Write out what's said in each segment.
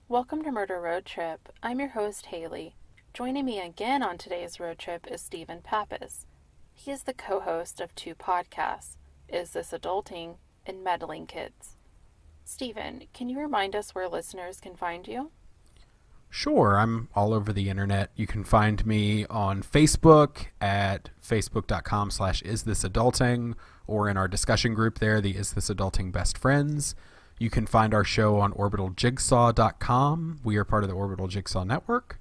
Welcome to Murder Road Trip. I'm your host, Haley. Joining me again on today's road trip is Stephen Pappas. He is the co-host of two podcasts, Is This Adulting and Meddling Kids. Stephen, can you remind us where listeners can find you? Sure, I'm all over the internet. You can find me on Facebook at facebook.com/isthisadulting or in our discussion group there, the Is This Adulting Best Friends. You can find our show on orbitaljigsaw.com. We are part of the Orbital Jigsaw Network.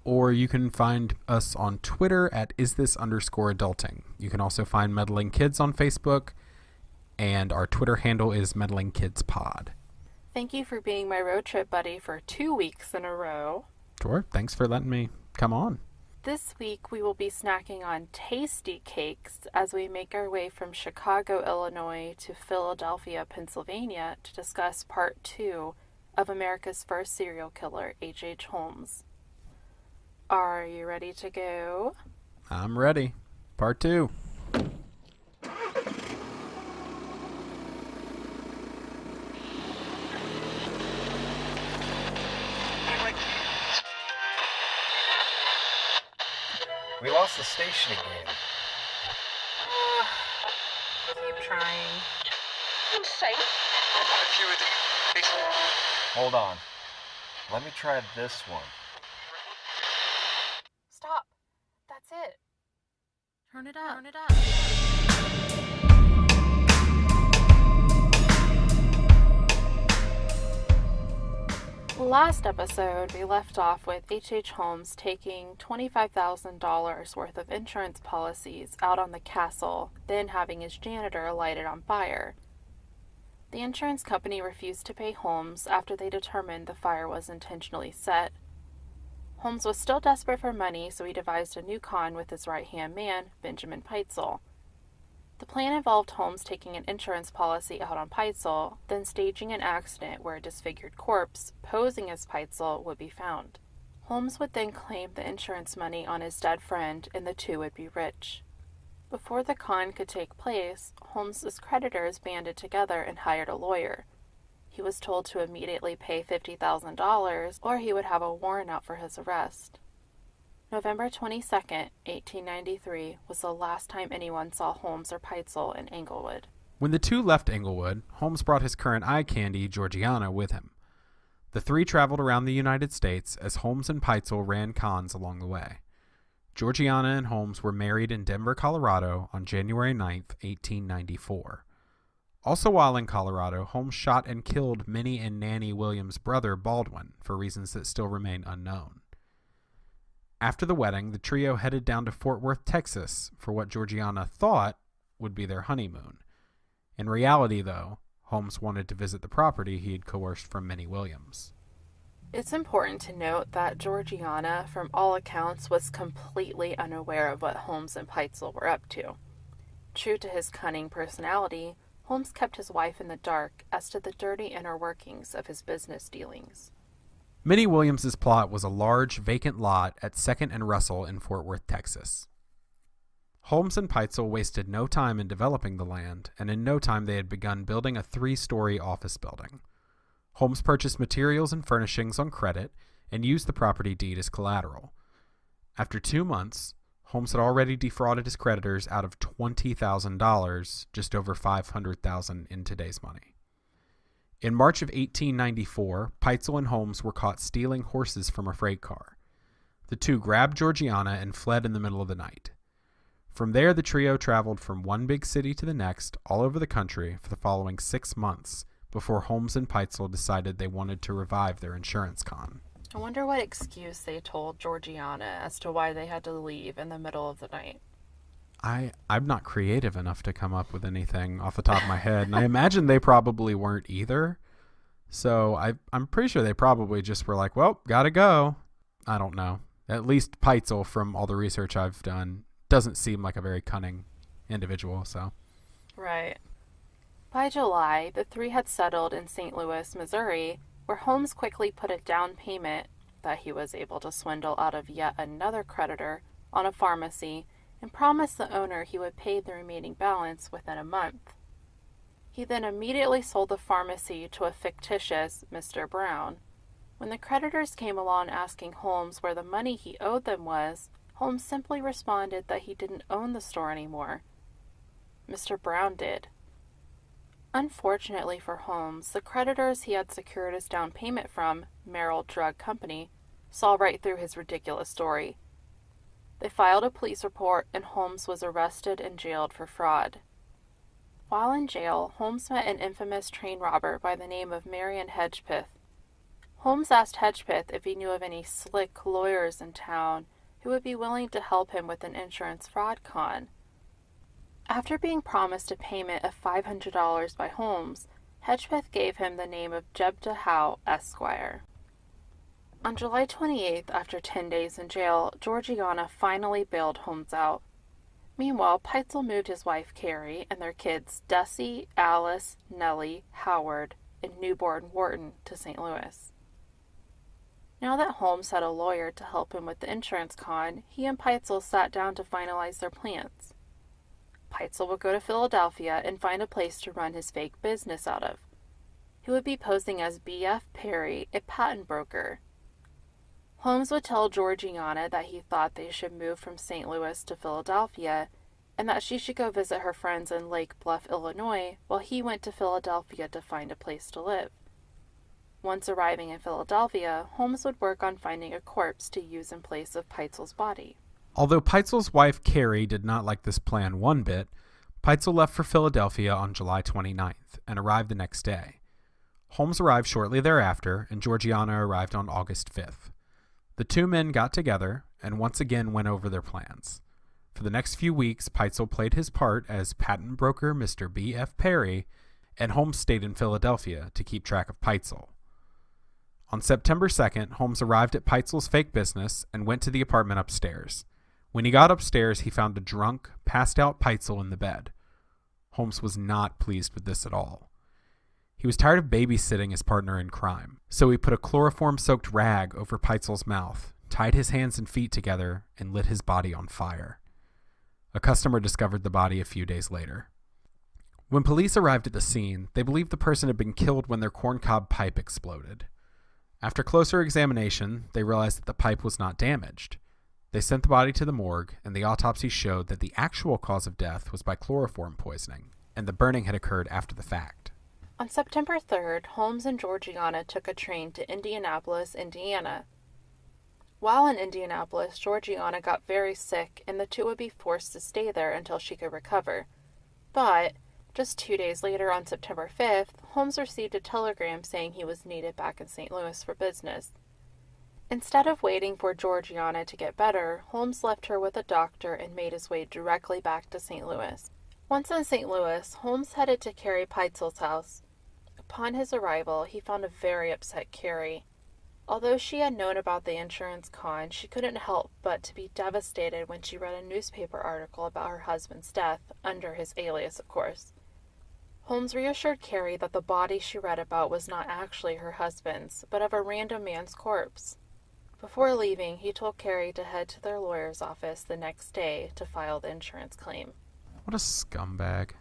Or you can find us on Twitter at isthis_adulting. You can also find Meddling Kids on Facebook, and our Twitter handle is Meddling Kids Pod. Thank you for being my road trip buddy for 2 weeks in a row. Sure, thanks for letting me come on. This week we will be snacking on tasty cakes as we make our way from Chicago, Illinois to Philadelphia, Pennsylvania to discuss part 2 of America's first serial killer, H.H. Holmes. Are you ready to go? I'm ready. Part 2. We lost the station again. Keep trying. I'm safe. If you would... Hold on. Let me try this one. Stop. That's it. Turn it up. Last episode, we left off with H.H. Holmes taking $25,000 worth of insurance policies out on the castle, then having his janitor light it on fire. The insurance company refused to pay Holmes after they determined the fire was intentionally set. Holmes was still desperate for money, so he devised a new con with his right-hand man, Benjamin Pitezel. The plan involved Holmes taking an insurance policy out on Pitezel, then staging an accident where a disfigured corpse, posing as Pitezel, would be found. Holmes would then claim the insurance money on his dead friend, and the two would be rich. Before the con could take place, Holmes's creditors banded together and hired a lawyer. He was told to immediately pay $50,000, or he would have a warrant out for his arrest. November 22nd, 1893 was the last time anyone saw Holmes or Pitezel in Englewood. When the two left Englewood, Holmes brought his current eye candy, Georgiana, with him. The three traveled around the United States as Holmes and Pitezel ran cons along the way. Georgiana and Holmes were married in Denver, Colorado on January 9th, 1894. Also while in Colorado, Holmes shot and killed Minnie and Nanny Williams' brother, Baldwin, for reasons that still remain unknown. After the wedding, the trio headed down to Fort Worth, Texas, for what Georgiana thought would be their honeymoon. In reality, though, Holmes wanted to visit the property he had coerced from Minnie Williams. It's important to note that Georgiana, from all accounts, was completely unaware of what Holmes and Pitezel were up to. True to his cunning personality, Holmes kept his wife in the dark as to the dirty inner workings of his business dealings. Minnie Williams' plot was a large, vacant lot at 2nd and Russell in Fort Worth, Texas. Holmes and Pitezel wasted no time in developing the land, and in no time they had begun building a 3-story office building. Holmes purchased materials and furnishings on credit and used the property deed as collateral. After 2 months, Holmes had already defrauded his creditors out of $20,000, just over $500,000 in today's money. In March of 1894, Pitezel and Holmes were caught stealing horses from a freight car. The two grabbed Georgiana and fled in the middle of the night. From there, the trio traveled from one big city to the next, all over the country, for the following 6 months, before Holmes and Pitezel decided they wanted to revive their insurance con. I wonder what excuse they told Georgiana as to why they had to leave in the middle of the night. I'm not creative enough to come up with anything off the top of my head, and I imagine they probably weren't either. So I'm pretty sure they probably just were like, well, gotta go. I don't know. At least Pitezel, from all the research I've done, doesn't seem like a very cunning individual, so. Right. By July, the three had settled in St. Louis, Missouri, where Holmes quickly put a down payment that he was able to swindle out of yet another creditor on a pharmacy and promised the owner he would pay the remaining balance within a month. He then immediately sold the pharmacy to a fictitious Mr. Brown. When the creditors came along asking Holmes where the money he owed them was, Holmes simply responded that he didn't own the store anymore. Mr. Brown did. Unfortunately for Holmes, the creditors he had secured his down payment from, Merrill Drug Company, saw right through his ridiculous story. They filed a police report and Holmes was arrested and jailed for fraud. While in jail, Holmes met an infamous train robber by the name of Marion Hedgepeth. Holmes asked Hedgepeth if he knew of any slick lawyers in town who would be willing to help him with an insurance fraud con. After being promised a payment of $500 by Holmes, Hedgepeth gave him the name of Jebediah Howe, Esquire. On July 28th, after 10 days in jail, Georgiana finally bailed Holmes out. Meanwhile, Peitzel moved his wife Carrie and their kids Desi, Alice, Nellie, Howard, and newborn Wharton to St. Louis. Now that Holmes had a lawyer to help him with the insurance con, he and Peitzel sat down to finalize their plans. Peitzel would go to Philadelphia and find a place to run his fake business out of. He would be posing as B.F. Perry, a patent broker. Holmes would tell Georgiana that he thought they should move from St. Louis to Philadelphia and that she should go visit her friends in Lake Bluff, Illinois, while he went to Philadelphia to find a place to live. Once arriving in Philadelphia, Holmes would work on finding a corpse to use in place of Peitzel's body. Although Peitzel's wife Carrie did not like this plan one bit, Peitzel left for Philadelphia on July 29th and arrived the next day. Holmes arrived shortly thereafter, and Georgiana arrived on August 5th. The two men got together and once again went over their plans. For the next few weeks, Peitzel played his part as patent broker Mr. B.F. Perry, and Holmes stayed in Philadelphia to keep track of Peitzel. On September 2nd, Holmes arrived at Peitzel's fake business and went to the apartment upstairs. When he got upstairs, he found a drunk, passed-out Peitzel in the bed. Holmes was not pleased with this at all. He was tired of babysitting his partner in crime, so he put a chloroform-soaked rag over Peitzel's mouth, tied his hands and feet together, and lit his body on fire. A customer discovered the body a few days later. When police arrived at the scene, they believed the person had been killed when their corncob pipe exploded. After closer examination, they realized that the pipe was not damaged. They sent the body to the morgue, and the autopsy showed that the actual cause of death was by chloroform poisoning, and the burning had occurred after the fact. On September 3rd, Holmes and Georgiana took a train to Indianapolis, Indiana. While in Indianapolis, Georgiana got very sick, and the two would be forced to stay there until she could recover. But just 2 days later, on September 5th, Holmes received a telegram saying he was needed back in St. Louis for business. Instead of waiting for Georgiana to get better, Holmes left her with a doctor and made his way directly back to St. Louis. Once in St. Louis, Holmes headed to Carrie Peitzel's house. Upon his arrival, he found a very upset Carrie. Although she had known about the insurance con, she couldn't help but to be devastated when she read a newspaper article about her husband's death, under his alias, of course. Holmes reassured Carrie that the body she read about was not actually her husband's, but of a random man's corpse. Before leaving, he told Carrie to head to their lawyer's office the next day to file the insurance claim. What a scumbag.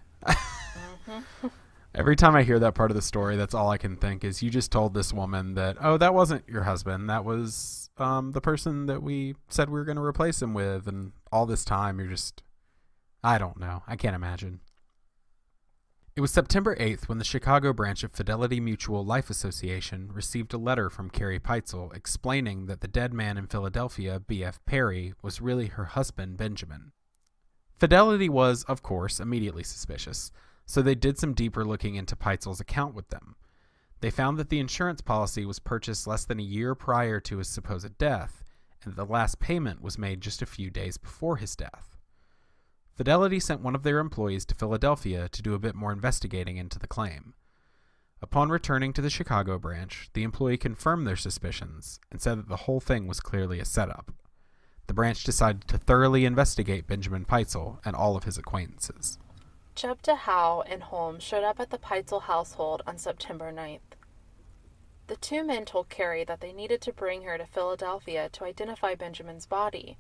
Every time I hear that part of the story, that's all I can think is you just told this woman that, oh, that wasn't your husband. That was the person that we said we were going to replace him with. And all this time, you're just, I don't know. I can't imagine. It was September 8th when the Chicago branch of Fidelity Mutual Life Association received a letter from Carrie Peitzel explaining that the dead man in Philadelphia, B.F. Perry, was really her husband, Benjamin. Fidelity was, of course, immediately suspicious, so they did some deeper looking into Peitzel's account with them. They found that the insurance policy was purchased less than a year prior to his supposed death, and that the last payment was made just a few days before his death. Fidelity sent one of their employees to Philadelphia to do a bit more investigating into the claim. Upon returning to the Chicago branch, the employee confirmed their suspicions and said that the whole thing was clearly a setup. The branch decided to thoroughly investigate Benjamin Peitzel and all of his acquaintances. Jebediah Howe and Holmes showed up at the Peitzel household on September 9th. The two men told Carrie that they needed to bring her to Philadelphia to identify Benjamin's body.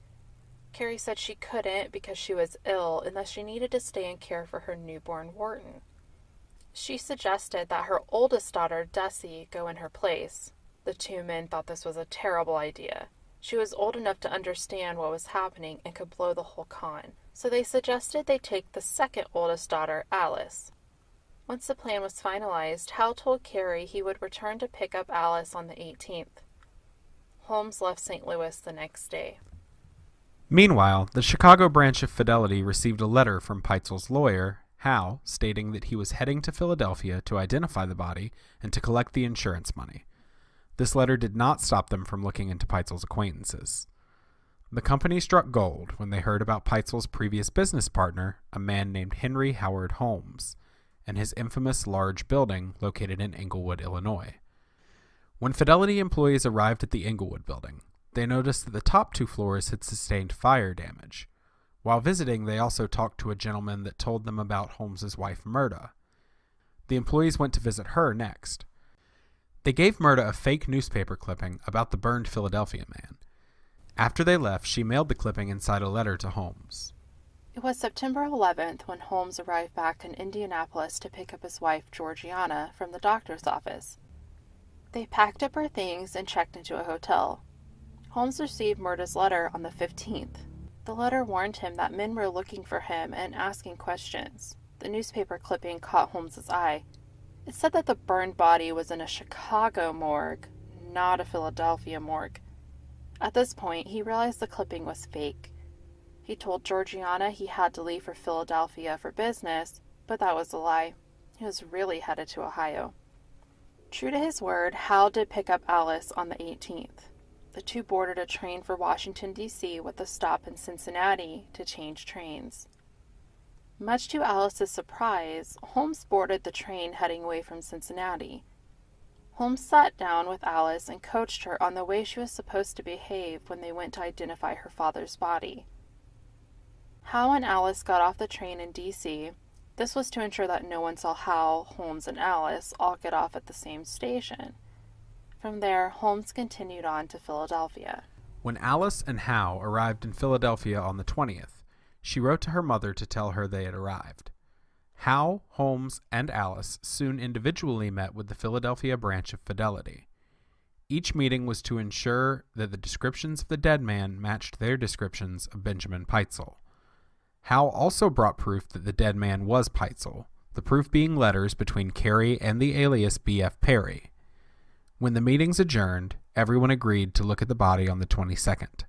Carrie said she couldn't because she was ill and that she needed to stay and care for her newborn Wharton. She suggested that her oldest daughter, Desi, go in her place. The two men thought this was a terrible idea. She was old enough to understand what was happening and could blow the whole con, so they suggested they take the second oldest daughter, Alice. Once the plan was finalized, Hal told Carrie he would return to pick up Alice on the 18th. Holmes left St. Louis the next day. Meanwhile, the Chicago branch of Fidelity received a letter from Peitzel's lawyer, Hal, stating that he was heading to Philadelphia to identify the body and to collect the insurance money. This letter did not stop them from looking into Peitzel's acquaintances. The company struck gold when they heard about Peitzel's previous business partner, a man named Henry Howard Holmes, and his infamous large building located in Englewood, Illinois. When Fidelity employees arrived at the Englewood building, they noticed that the top 2 floors had sustained fire damage. While visiting, they also talked to a gentleman that told them about Holmes's wife, Myrta. The employees went to visit her next. They gave Myrta a fake newspaper clipping about the burned Philadelphia man. After they left, she mailed the clipping inside a letter to Holmes. It was September 11th when Holmes arrived back in Indianapolis to pick up his wife, Georgiana, from the doctor's office. They packed up her things and checked into a hotel. Holmes received Myrta's letter on the 15th. The letter warned him that men were looking for him and asking questions. The newspaper clipping caught Holmes's eye. It said that the burned body was in a Chicago morgue, not a Philadelphia morgue. At this point, he realized the clipping was fake. He told Georgiana he had to leave for Philadelphia for business, but that was a lie. He was really headed to Ohio. True to his word, Hal did pick up Alice on the 18th. The two boarded a train for Washington, D.C. with a stop in Cincinnati to change trains. Much to Alice's surprise, Holmes boarded the train heading away from Cincinnati. Holmes sat down with Alice and coached her on the way she was supposed to behave when they went to identify her father's body. Hal and Alice got off the train in D.C. This was to ensure that no one saw Hal, Holmes, and Alice all get off at the same station. From there, Holmes continued on to Philadelphia. When Alice and Hal arrived in Philadelphia on the 20th, she wrote to her mother to tell her they had arrived. Hal, Holmes, and Alice soon individually met with the Philadelphia branch of Fidelity. Each meeting was to ensure that the descriptions of the dead man matched their descriptions of Benjamin Peitzel. Hal also brought proof that the dead man was Peitzel, the proof being letters between Carrie and the alias B.F. Perry. When the meetings adjourned, everyone agreed to look at the body on the 22nd.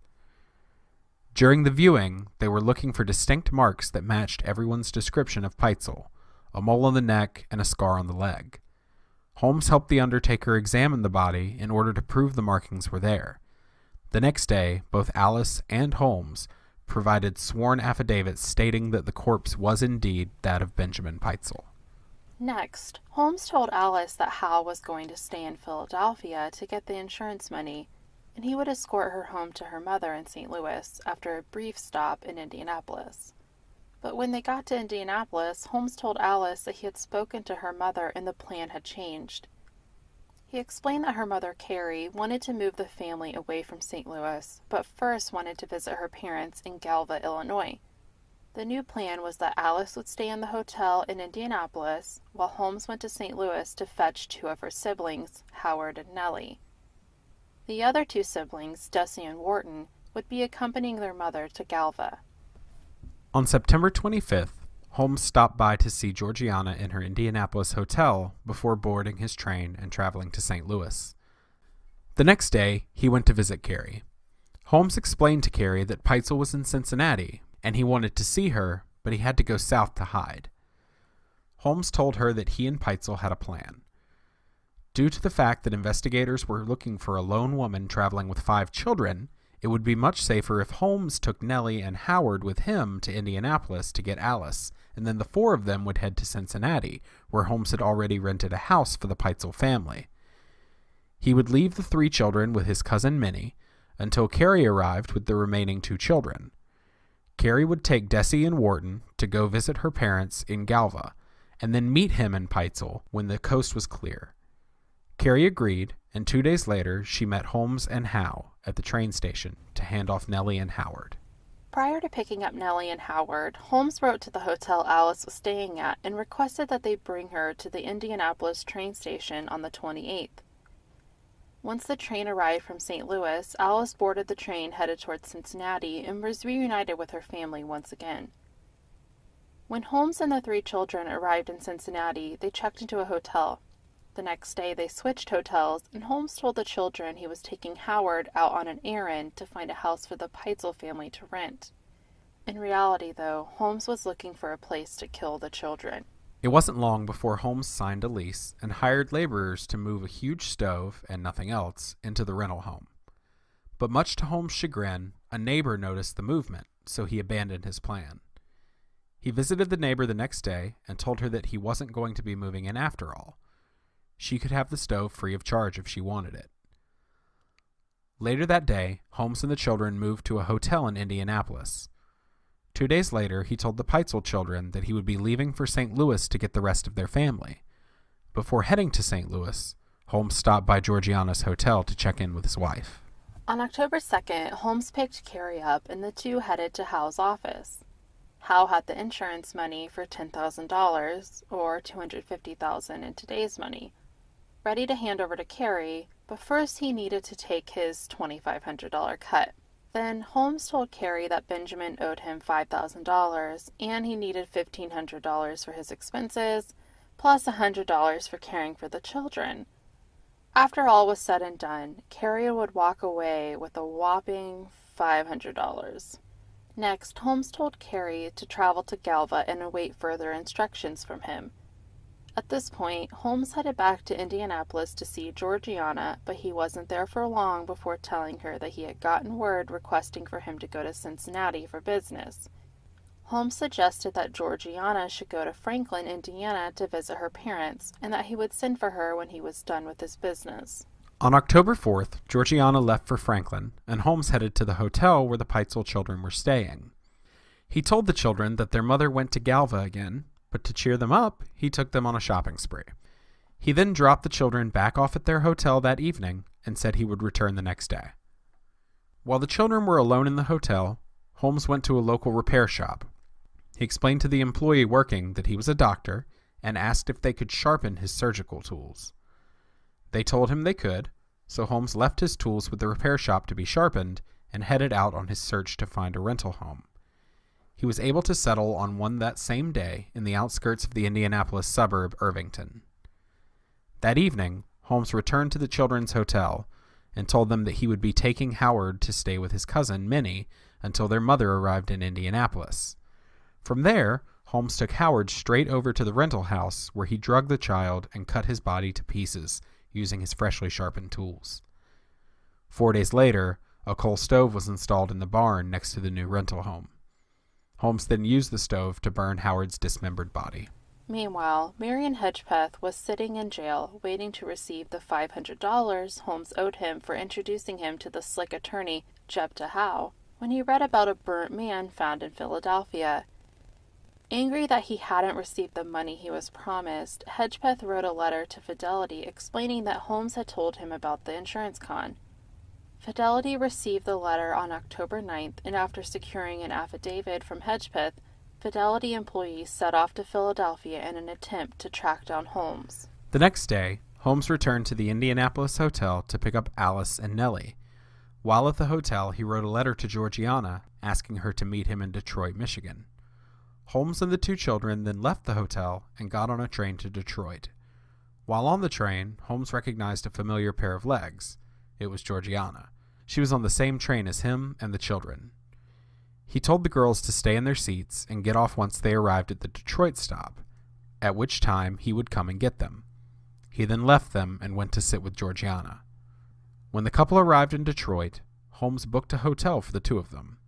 During the viewing, they were looking for distinct marks that matched everyone's description of Peitzel, a mole on the neck and a scar on the leg. Holmes helped the undertaker examine the body in order to prove the markings were there. The next day, both Alice and Holmes provided sworn affidavits stating that the corpse was indeed that of Benjamin Peitzel. Next, Holmes told Alice that Hal was going to stay in Philadelphia to get the insurance money, and he would escort her home to her mother in St. Louis after a brief stop in Indianapolis. But when they got to Indianapolis, Holmes told Alice that he had spoken to her mother and the plan had changed. He explained that her mother, Carrie, wanted to move the family away from St. Louis, but first wanted to visit her parents in Galva, Illinois. The new plan was that Alice would stay in the hotel in Indianapolis, while Holmes went to St. Louis to fetch 2 of her siblings, Howard and Nellie. The other 2 siblings, Desi and Wharton, would be accompanying their mother to Galva. On September 25th, Holmes stopped by to see Georgiana in her Indianapolis hotel before boarding his train and traveling to St. Louis. The next day, he went to visit Carrie. Holmes explained to Carrie that Peitzel was in Cincinnati, and he wanted to see her, but he had to go south to hide. Holmes told her that he and Peitzel had a plan. Due to the fact that investigators were looking for a lone woman traveling with 5 children, it would be much safer if Holmes took Nellie and Howard with him to Indianapolis to get Alice, and then the 4 of them would head to Cincinnati, where Holmes had already rented a house for the Peitzel family. He would leave the 3 children with his cousin Minnie until Carrie arrived with the remaining 2 children. Carrie would take Desi and Wharton to go visit her parents in Galva, and then meet him and Peitzel when the coast was clear. Carrie agreed, and 2 days later she met Holmes and Hal at the train station to hand off Nellie and Howard. Prior to picking up Nellie and Howard, Holmes wrote to the hotel Alice was staying at and requested that they bring her to the Indianapolis train station on the 28th. Once the train arrived from St. Louis, Alice boarded the train headed towards Cincinnati and was reunited with her family once again. When Holmes and the 3 children arrived in Cincinnati, they checked into a hotel. The next day they switched hotels, and Holmes told the children he was taking Howard out on an errand to find a house for the Peitzel family to rent. In reality, though, Holmes was looking for a place to kill the children. It wasn't long before Holmes signed a lease and hired laborers to move a huge stove and nothing else into the rental home. But much to Holmes' chagrin, a neighbor noticed the movement, so he abandoned his plan. He visited the neighbor the next day and told her that he wasn't going to be moving in after all. She could have the stove free of charge if she wanted it. Later that day, Holmes and the children moved to a hotel in Indianapolis. 2 days later, he told the Peitzel children that he would be leaving for St. Louis to get the rest of their family. Before heading to St. Louis, Holmes stopped by Georgiana's hotel to check in with his wife. On October 2nd, Holmes picked Carrie up and the two headed to Hal's office. Hal had the insurance money for $10,000, or $250,000 in today's money, ready to hand over to Carrie, but first he needed to take his $2,500 cut. Then Holmes told Carrie that Benjamin owed him $5,000 and he needed $1,500 for his expenses, plus $100 for caring for the children. After all was said and done, Carrie would walk away with a whopping $500. Next, Holmes told Carrie to travel to Galva and await further instructions from him. At this point, Holmes headed back to Indianapolis to see Georgiana, but he wasn't there for long before telling her that he had gotten word requesting for him to go to Cincinnati for business. Holmes suggested that Georgiana should go to Franklin, Indiana to visit her parents, and that he would send for her when he was done with his business. On October 4th, Georgiana left for Franklin, and Holmes headed to the hotel where the Peitzel children were staying. He told the children that their mother went to Galva again, but to cheer them up, he took them on a shopping spree. He then dropped the children back off at their hotel that evening and said he would return the next day. While the children were alone in the hotel, Holmes went to a local repair shop. He explained to the employee working that he was a doctor and asked if they could sharpen his surgical tools. They told him they could, so Holmes left his tools with the repair shop to be sharpened and headed out on his search to find a rental home. He was able to settle on one that same day in the outskirts of the Indianapolis suburb Irvington. That evening, Holmes returned to the children's hotel and told them that he would be taking Howard to stay with his cousin, Minnie, until their mother arrived in Indianapolis. From there, Holmes took Howard straight over to the rental house where he drugged the child and cut his body to pieces using his freshly sharpened tools. 4 days later, a coal stove was installed in the barn next to the new rental home. Holmes then used the stove to burn Howard's dismembered body. Meanwhile, Marion Hedgepeth was sitting in jail waiting to receive the $500 Holmes owed him for introducing him to the slick attorney Jepta Howe when he read about a burnt man found in Philadelphia. Angry that he hadn't received the money he was promised, Hedgepeth wrote a letter to Fidelity explaining that Holmes had told him about the insurance con. Fidelity received the letter on October 9th, and after securing an affidavit from Hedgepeth, Fidelity employees set off to Philadelphia in an attempt to track down Holmes. The next day, Holmes returned to the Indianapolis hotel to pick up Alice and Nellie. While at the hotel, he wrote a letter to Georgiana asking her to meet him in Detroit, Michigan. Holmes and the 2 children then left the hotel and got on a train to Detroit. While on the train, Holmes recognized a familiar pair of legs. It was Georgiana. She was on the same train as him and the children. He told the girls to stay in their seats and get off once they arrived at the Detroit stop, at which time he would come and get them. He then left them and went to sit with Georgiana. When the couple arrived in Detroit, Holmes booked a hotel for the 2 of them.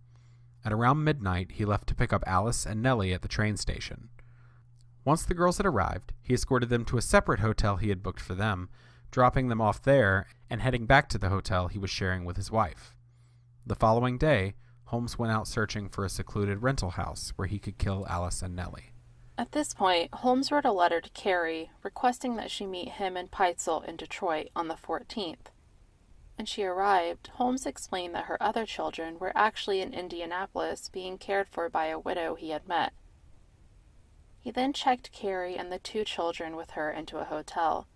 At around midnight, he left to pick up Alice and Nellie at the train station. Once the girls had arrived, he escorted them to a separate hotel he had booked for them, dropping them off there and heading back to the hotel he was sharing with his wife. The following day, Holmes went out searching for a secluded rental house where he could kill Alice and Nellie. At this point, Holmes wrote a letter to Carrie requesting that she meet him and Peitzel in Detroit on the 14th. When she arrived, Holmes explained that her other children were actually in Indianapolis being cared for by a widow he had met. He then checked Carrie and the 2 children with her into a hotel.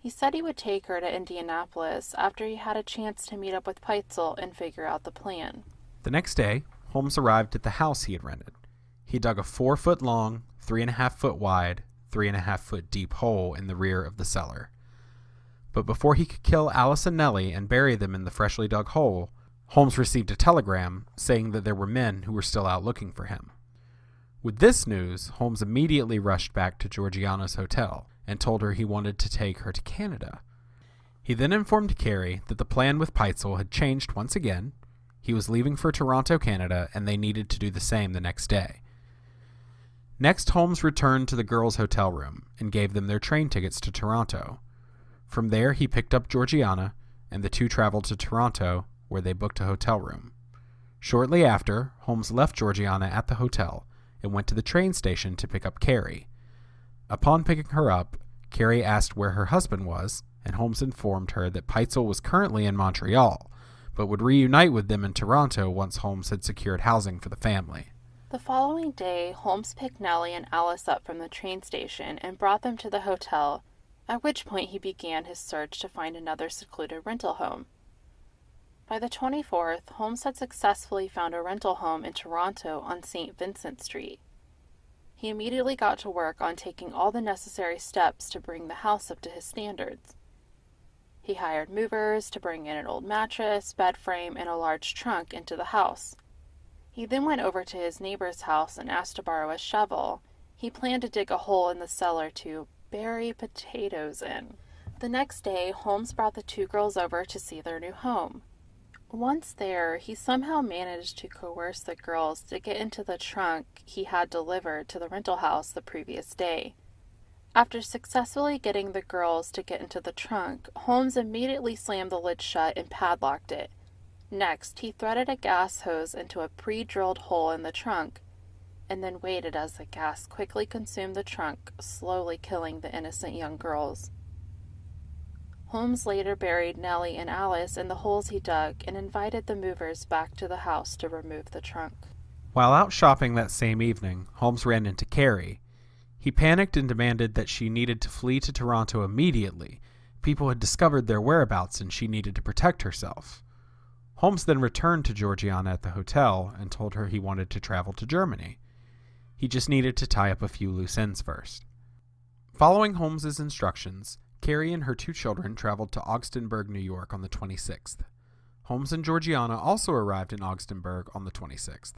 He said he would take her to Indianapolis after he had a chance to meet up with Peitzel and figure out the plan. The next day, Holmes arrived at the house he had rented. He dug a 4-foot-long, 3.5-foot wide, 3.5-foot deep hole in the rear of the cellar. But before he could kill Alice and Nellie and bury them in the freshly dug hole, Holmes received a telegram saying that there were men who were still out looking for him. With this news, Holmes immediately rushed back to Georgiana's hotel and told her he wanted to take her to Canada. He then informed Carrie that the plan with Peitzel had changed once again. He was leaving for Toronto, Canada, and they needed to do the same the next day. Next, Holmes returned to the girls' hotel room and gave them their train tickets to Toronto. From there, he picked up Georgiana, and the two traveled to Toronto, where they booked a hotel room. Shortly after, Holmes left Georgiana at the hotel and went to the train station to pick up Carrie. Upon picking her up, Carrie asked where her husband was, and Holmes informed her that Peitzel was currently in Montreal, but would reunite with them in Toronto once Holmes had secured housing for the family. The following day, Holmes picked Nellie and Alice up from the train station and brought them to the hotel, at which point he began his search to find another secluded rental home. By the 24th, Holmes had successfully found a rental home in Toronto on St. Vincent Street. He immediately got to work on taking all the necessary steps to bring the house up to his standards. He hired movers to bring in an old mattress, bed frame, and a large trunk into the house. He then went over to his neighbor's house and asked to borrow a shovel. He planned to dig a hole in the cellar to bury potatoes in. The next day, Holmes brought the two girls over to see their new home. Once there, he somehow managed to coerce the girls to get into the trunk he had delivered to the rental house the previous day. After successfully getting the girls to get into the trunk, Holmes immediately slammed the lid shut and padlocked it. Next, he threaded a gas hose into a pre-drilled hole in the trunk, and then waited as the gas quickly consumed the trunk, slowly killing the innocent young girls. Holmes later buried Nellie and Alice in the holes he dug and invited the movers back to the house to remove the trunk. While out shopping that same evening, Holmes ran into Carrie. He panicked and demanded that she needed to flee to Toronto immediately. People had discovered their whereabouts and she needed to protect herself. Holmes then returned to Georgiana at the hotel and told her he wanted to travel to Germany. He just needed to tie up a few loose ends first. Following Holmes's instructions, Carrie and her two children traveled to Augustenburg, New York on the 26th. Holmes and Georgiana also arrived in Augustenburg on the 26th.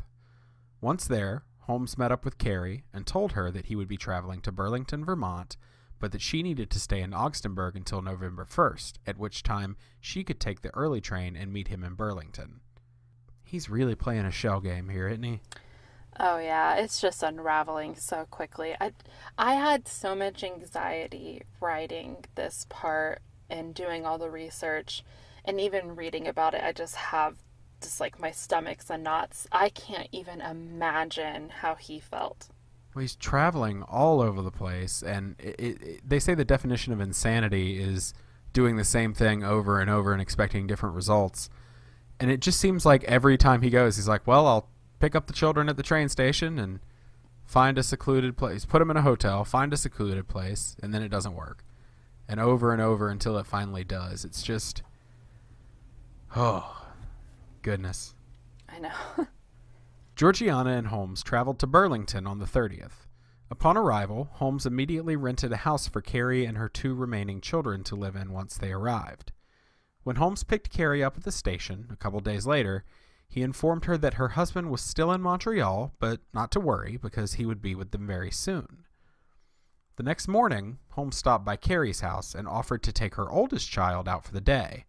Once there, Holmes met up with Carrie and told her that he would be traveling to Burlington, Vermont, but that she needed to stay in Augustenburg until November 1st, at which time she could take the early train and meet him in Burlington. He's really playing a shell game here, isn't he? Oh yeah, it's just unraveling so quickly. I had so much anxiety writing this part and doing all the research and even reading about it. I just have like my stomach's in knots. I can't even imagine how he felt. Well, he's traveling all over the place, and they say the definition of insanity is doing the same thing over and over and expecting different results. And it just seems like every time he goes, he's like, well, I'll pick up the children at the train station and find a secluded place, put them in a hotel, find a secluded place, and then it doesn't work. And over until it finally does. It's just, oh, goodness. I know. Georgiana and Holmes traveled to Burlington on the 30th. Upon arrival, Holmes immediately rented a house for Carrie and her two remaining children to live in once they arrived. When Holmes picked Carrie up at the station a couple days later, he informed her that her husband was still in Montreal, but not to worry because he would be with them very soon. The next morning, Holmes stopped by Carrie's house and offered to take her oldest child out for the day.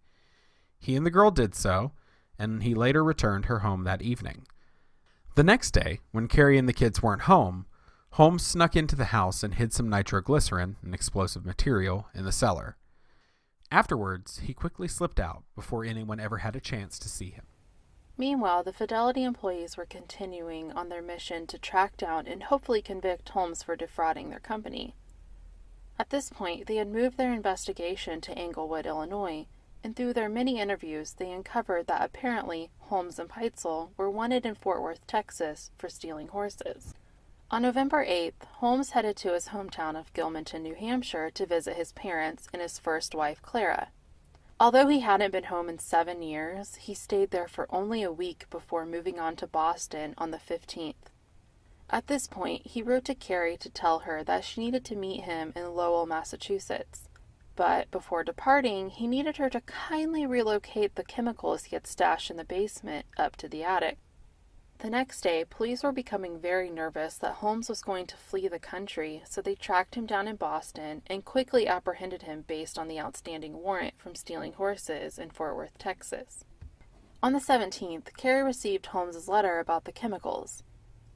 He and the girl did so, and he later returned her home that evening. The next day, when Carrie and the kids weren't home, Holmes snuck into the house and hid some nitroglycerin, an explosive material, in the cellar. Afterwards, he quickly slipped out before anyone ever had a chance to see him. Meanwhile, the Fidelity employees were continuing on their mission to track down and hopefully convict Holmes for defrauding their company. At this point, they had moved their investigation to Englewood, Illinois, and through their many interviews, they uncovered that apparently Holmes and Peitzel were wanted in Fort Worth, Texas, for stealing horses. On November 8th, Holmes headed to his hometown of Gilmanton, New Hampshire to visit his parents and his first wife, Clara. Although he hadn't been home in 7 years, he stayed there for only a week before moving on to Boston on the 15th. At this point, he wrote to Carrie to tell her that she needed to meet him in Lowell, Massachusetts. But before departing, he needed her to kindly relocate the chemicals he had stashed in the basement up to the attic. The next day, police were becoming very nervous that Holmes was going to flee the country, so they tracked him down in Boston and quickly apprehended him based on the outstanding warrant from stealing horses in Fort Worth, Texas. On the 17th, Carrie received Holmes's letter about the chemicals.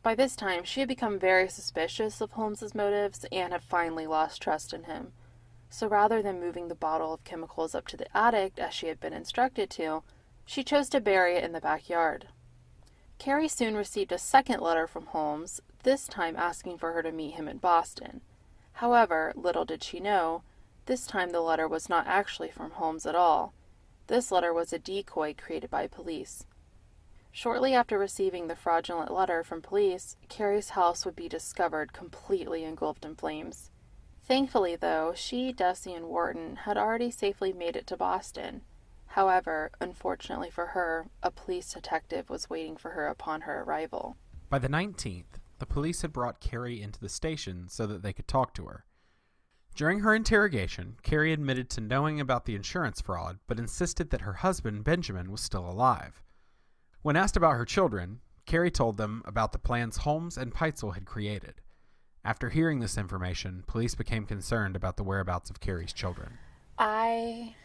By this time, she had become very suspicious of Holmes's motives and had finally lost trust in him. So rather than moving the bottle of chemicals up to the attic as she had been instructed to, she chose to bury it in the backyard. Carrie soon received a second letter from Holmes, this time asking for her to meet him in Boston. However, little did she know, this time the letter was not actually from Holmes at all. This letter was a decoy created by police. Shortly after receiving the fraudulent letter from police, Carrie's house would be discovered completely engulfed in flames. Thankfully, though, she, Desi, and Wharton had already safely made it to Boston. However, unfortunately for her, a police detective was waiting for her upon her arrival. By the 19th, the police had brought Carrie into the station so that they could talk to her. During her interrogation, Carrie admitted to knowing about the insurance fraud, but insisted that her husband, Benjamin, was still alive. When asked about her children, Carrie told them about the plans Holmes and Peitzel had created. After hearing this information, police became concerned about the whereabouts of Carrie's children. I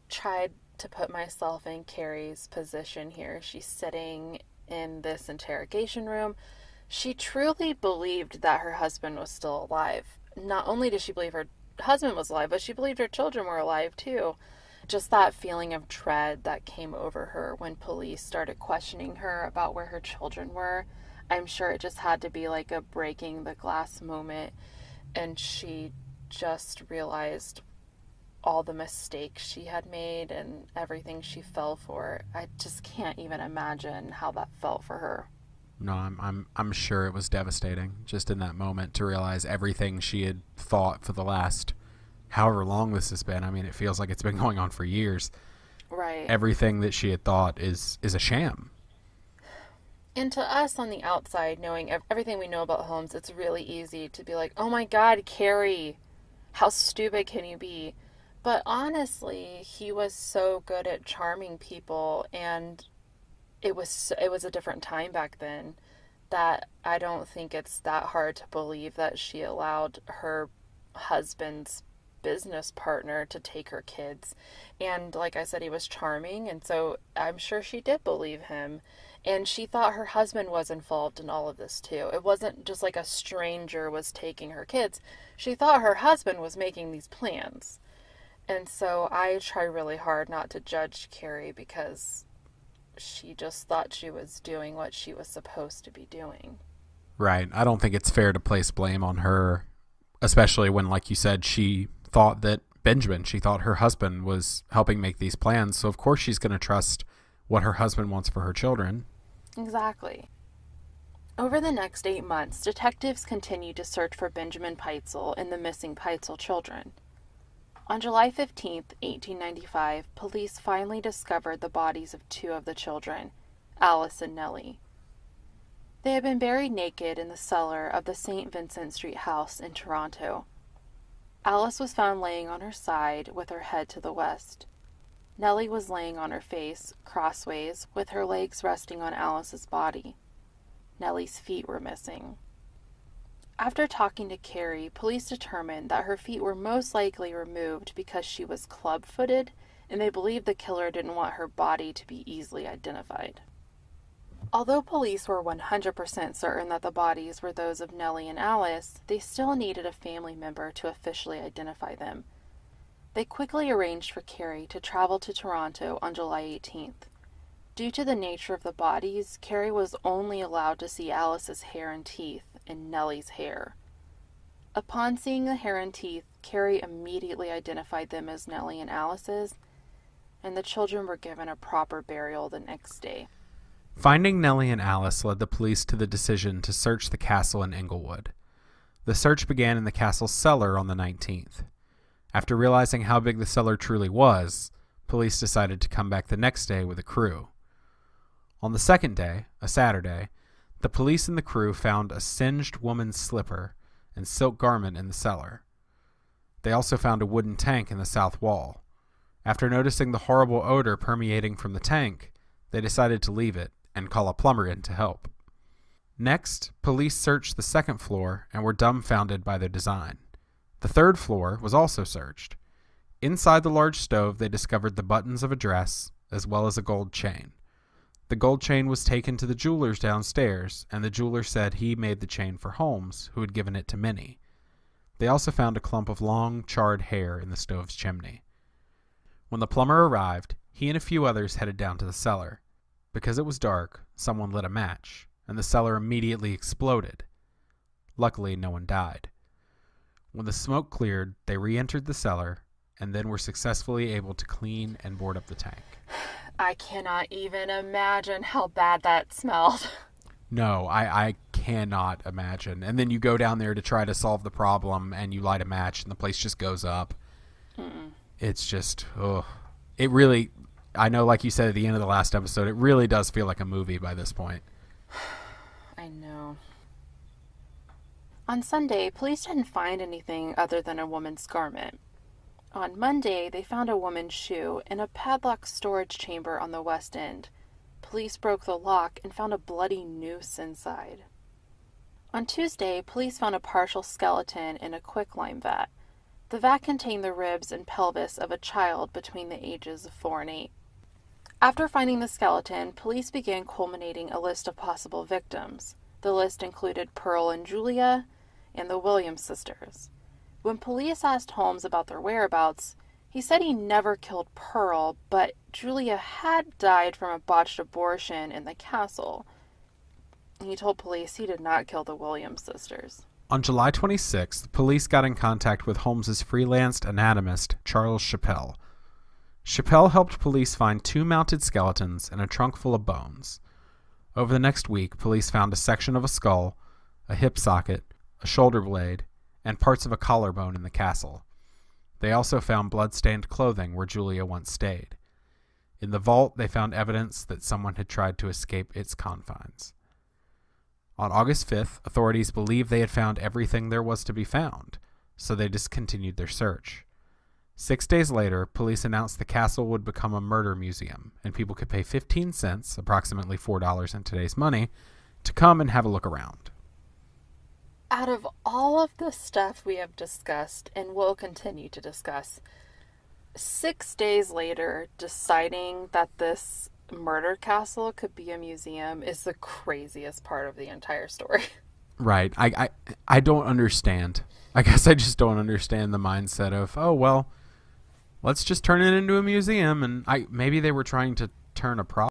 tried to put myself in Carrie's position here. She's sitting in this interrogation room. She truly believed that her husband was still alive. Not only did she believe her husband was alive, but she believed her children were alive too. Just that feeling of dread that came over her when police started questioning her about where her children were. I'm sure it just had to be like a breaking the glass moment, and she just realized all the mistakes she had made and everything she fell for. I just can't even imagine how that felt for her. No, I'm sure it was devastating just in that moment to realize everything she had thought for the last however long this has been. I mean, it feels like it's been going on for years. Right. Everything that she had thought is a sham. And to us on the outside, knowing everything we know about Holmes, it's really easy to be like, oh my God, Carrie, how stupid can you be? But honestly, he was so good at charming people, and it was a different time back then, that I don't think it's that hard to believe that she allowed her husband's business partner to take her kids. And like I said, he was charming, and so I'm sure she did believe him. And she thought her husband was involved in all of this too. It wasn't just like a stranger was taking her kids. She thought her husband was making these plans. And so I try really hard not to judge Carrie because she just thought she was doing what she was supposed to be doing. Right. I don't think it's fair to place blame on her, especially when, like you said, she thought that she thought her husband was helping make these plans. So of course she's going to trust what her husband wants for her children. Exactly. Over the next 8 months, detectives continued to search for Benjamin Peitzel and the missing Peitzel children. On July 15th, 1895, police finally discovered the bodies of 2 of the children, Alice and Nellie. They had been buried naked in the cellar of the St. Vincent Street house in Toronto. Alice was found laying on her side with her head to the west. Nellie was laying on her face, crossways, with her legs resting on Alice's body. Nellie's feet were missing. After talking to Carrie, police determined that her feet were most likely removed because she was club-footed, and they believed the killer didn't want her body to be easily identified. Although police were 100% certain that the bodies were those of Nellie and Alice, they still needed a family member to officially identify them. They quickly arranged for Carrie to travel to Toronto on July 18th. Due to the nature of the bodies, Carrie was only allowed to see Alice's hair and teeth and Nellie's hair. Upon seeing the hair and teeth, Carrie immediately identified them as Nellie and Alice's, and the children were given a proper burial the next day. Finding Nellie and Alice led the police to the decision to search the castle in Englewood. The search began in the castle's cellar on the 19th. After realizing how big the cellar truly was, police decided to come back the next day with a crew. On the second day, a Saturday, the police and the crew found a singed woman's slipper and silk garment in the cellar. They also found a wooden tank in the south wall. After noticing the horrible odor permeating from the tank, they decided to leave it and call a plumber in to help. Next, police searched the second floor and were dumbfounded by their design. The third floor was also searched. Inside the large stove, they discovered the buttons of a dress, as well as a gold chain. The gold chain was taken to the jeweler's downstairs, and the jeweler said he made the chain for Holmes, who had given it to Minnie. They also found a clump of long, charred hair in the stove's chimney. When the plumber arrived, he and a few others headed down to the cellar. Because it was dark, someone lit a match, and the cellar immediately exploded. Luckily, no one died. When the smoke cleared, they re-entered the cellar, and then were successfully able to clean and board up the tank. I cannot even imagine how bad that smelled. No, I cannot imagine. And then you go down there to try to solve the problem, and you light a match, and the place just goes up. Mm-mm. It's just, ugh. It really, I know, like you said at the end of the last episode, it really does feel like a movie by this point. I know. On Sunday, police didn't find anything other than a woman's garment. On Monday, they found a woman's shoe in a padlocked storage chamber on the west end. Police broke the lock and found a bloody noose inside. On Tuesday, police found a partial skeleton in a quicklime vat. The vat contained the ribs and pelvis of a child between the ages of 4 and 8. After finding the skeleton, police began culminating a list of possible victims. The list included Pearl and Julia and the Williams sisters. When police asked Holmes about their whereabouts, he said he never killed Pearl, but Julia had died from a botched abortion in the castle. He told police he did not kill the Williams sisters. On July 26th, police got in contact with Holmes's freelance anatomist, Charles Chappell. Chappell helped police find 2 mounted skeletons and a trunk full of bones. Over the next week, police found a section of a skull, a hip socket, a shoulder blade, and parts of a collarbone in the castle. They also found blood-stained clothing where Julia once stayed. In the vault, they found evidence that someone had tried to escape its confines. On August 5th, authorities believed they had found everything there was to be found, so they discontinued their search. 6 days later, police announced the castle would become a murder museum, and people could pay 15 cents, approximately $4 in today's money, to come and have a look around. Out of all of the stuff we have discussed and will continue to discuss, 6 days later, deciding that this murder castle could be a museum is the craziest part of the entire story. Right. I don't understand. I guess I just don't understand the mindset of, oh, well, let's just turn it into a museum. And maybe they were trying to turn a profit.